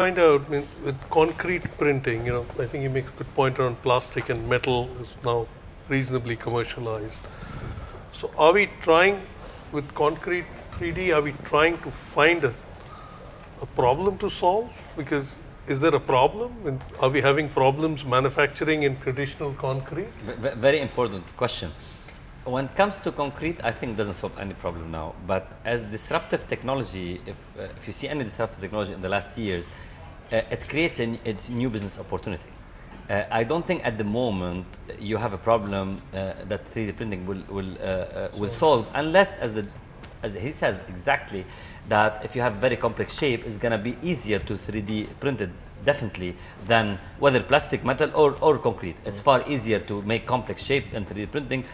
find out with concrete printing, I think you make a good point around plastic and metal is now reasonably commercialized. So are we trying with concrete 3D, are we trying to find a problem to solve? Because is there a problem? And are we having problems manufacturing in traditional concrete? Very important question. When it comes to concrete, I think it doesn't solve any problem now. But as disruptive technology, if you see any disruptive technology in the last years, it creates a new business opportunity. I don't think at the moment you have a problem that 3D printing will solve, unless, as he says exactly, that if you have very complex shape, it's going to be easier to 3D print it, definitely, than whether plastic, metal, or concrete. It's far easier to make complex shape in 3D printing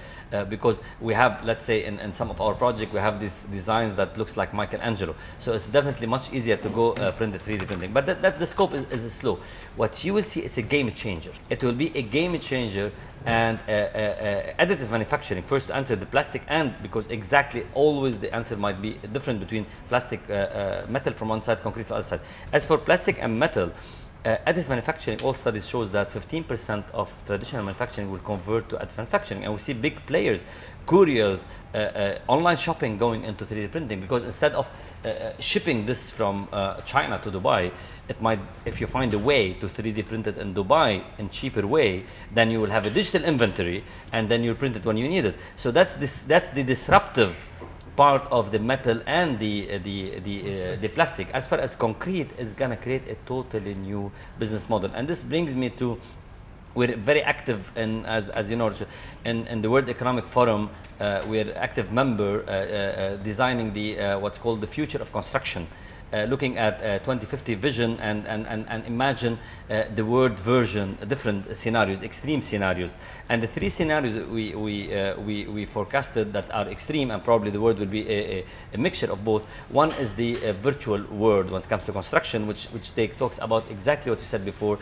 because we have, let's say, in some of our projects, we have these designs that looks like Michelangelo. So it's definitely much easier to go print the 3D printing. But that the scope is slow. What you will see, it's a game changer. It will be a game changer. And additive manufacturing, first to answer the plastic, and because exactly always the answer might be different between plastic, metal from one side, concrete from the other side. As for plastic and metal, additive manufacturing, all studies shows that 15% of traditional manufacturing will convert to additive manufacturing, and we see big players, couriers, online shopping going into 3D printing, because instead of shipping this from China to Dubai, it might, if you find a way to 3D print it in Dubai in cheaper way, then you will have a digital inventory, and then you'll print it when you need it. So that's the disruptive part of the metal and the plastic. As far as concrete, it's gonna create a totally new business model, and this brings me to, we're very active in, as you know, in the World Economic Forum. We're active member designing the what's called the future of construction. Looking at 2050 vision and imagine the world version, different scenarios, extreme scenarios. And the three scenarios we forecasted that are extreme, and probably the world will be a mixture of both. One is the virtual world when it comes to construction, which talks about exactly what you said before,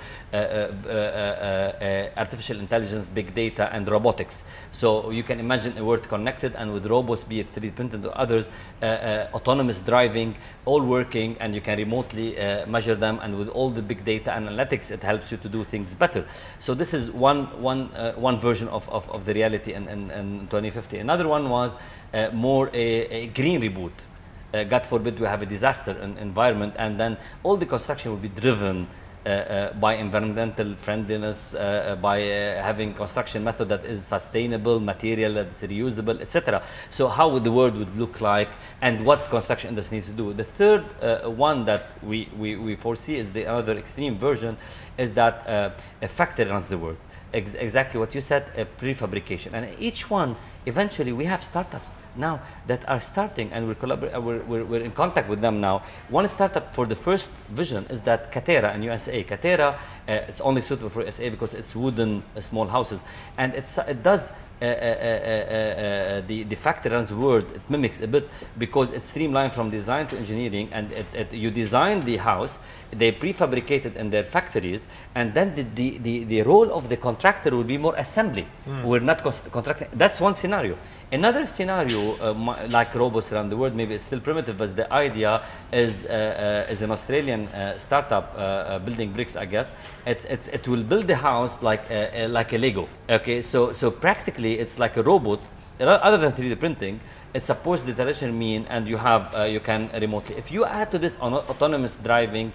artificial intelligence, big data, and robotics. So you can imagine a world connected, and with robots, be it 3D printed or others, autonomous driving, all working, and you can remotely measure them, and with all the big data analytics, it helps you to do things better. So this is one version of the reality in 2050. Another one was more a green reboot. God forbid we have a disaster in environment, and then all the construction will be driven by environmental friendliness, by having construction method that is sustainable, material that's reusable, etc. So how the world would look like, and what construction industry needs to do. The third one that we foresee is the other extreme version, is that a factory runs the world. Exactly what you said, prefabrication. And each one, eventually we have startups now that are starting, and we're in contact with them now. One startup for the first vision is that Katera in USA. Katera, it's only suitable for USA because it's wooden small houses, and it does the factory runs the world. It mimics a bit because it's streamlined from design to engineering, and you design the house, they prefabricate it in their factories, and then the role of the contractor will be more assembly. We're not contracting. That's one scenario. Another scenario, like robots around the world, maybe it's still primitive, but the idea is an Australian startup building bricks, I guess. It will build the house like a Lego. Okay, so practically it's like a robot, other than 3D printing. It supports the traditional mean, and you can remotely. If you add to this autonomous driving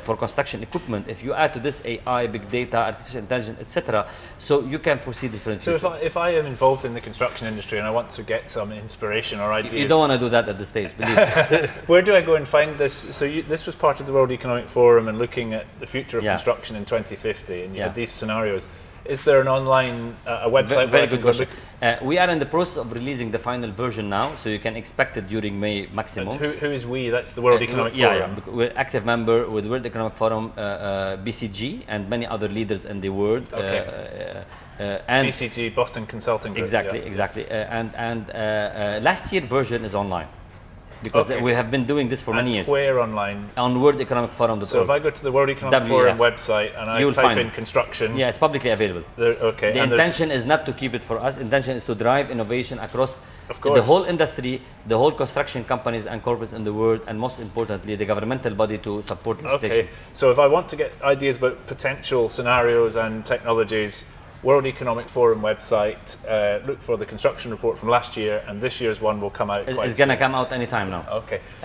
for construction equipment, if you add to this AI, big data, artificial intelligence, etc., so you can foresee different future. So if I am involved in the construction industry and I want to get some inspiration or ideas, you don't want to do that at this stage, believe me. Where do I go and find this? So this was part of the World Economic Forum and looking at the future of construction in 2050, and you had these scenarios. Is there an online a website? Very good question. We are in the process of releasing the final version now, so you can expect it during May maximum. Who is we? That's the World Economic Forum. Yeah, we're active member with World Economic Forum, BCG, and many other leaders in the world. Okay. And BCG, Boston Consulting Group. Exactly. And last year version is online. because we have been doing this for many years. Where online? On World Economic Forum. So if I go to the World Economic Forum website and I type in construction, yeah, it's publicly available. Okay. The intention is not to keep it for us. Intention is to drive innovation across the whole industry, the whole construction companies and corporates in the world, and most importantly, the governmental body to support legislation. Okay. So if I want to get ideas about potential scenarios and technologies, World Economic Forum website, look for the construction report from last year, and this year's one will come out. It's going to come out anytime now. Okay.